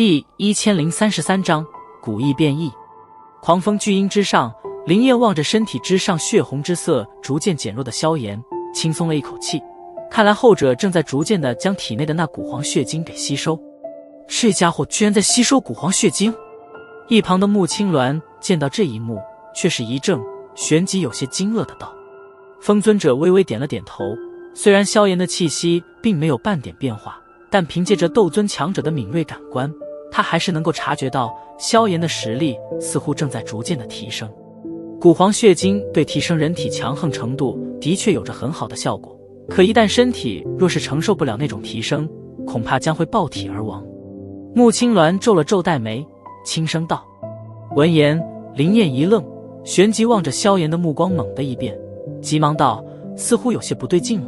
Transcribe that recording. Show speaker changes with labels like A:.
A: 第1033章古意变异。狂风巨鹰之上，林燕望着身体之上血红之色逐渐减弱的萧炎，轻松了一口气。看来后者正在逐渐地将体内的那古黄血精给吸收。这家伙居然在吸收古黄血精！一旁的穆青鸾见到这一幕，却是一怔，旋即有些惊愕的道：“风尊者微微点了点头。虽然萧炎的气息并没有半点变化，但凭借着斗尊强者的敏锐感官，他还是能够察觉到萧炎的实力似乎正在逐渐的提升。古黄血精对提升人体强横程度的确有着很好的效果，可一旦身体若是承受不了那种提升，恐怕将会爆体而亡。”穆青鸾皱了皱黛眉，轻声道。闻言，林燕一愣，旋即望着萧炎的目光猛地一变，急忙道：“似乎有些不对劲了。”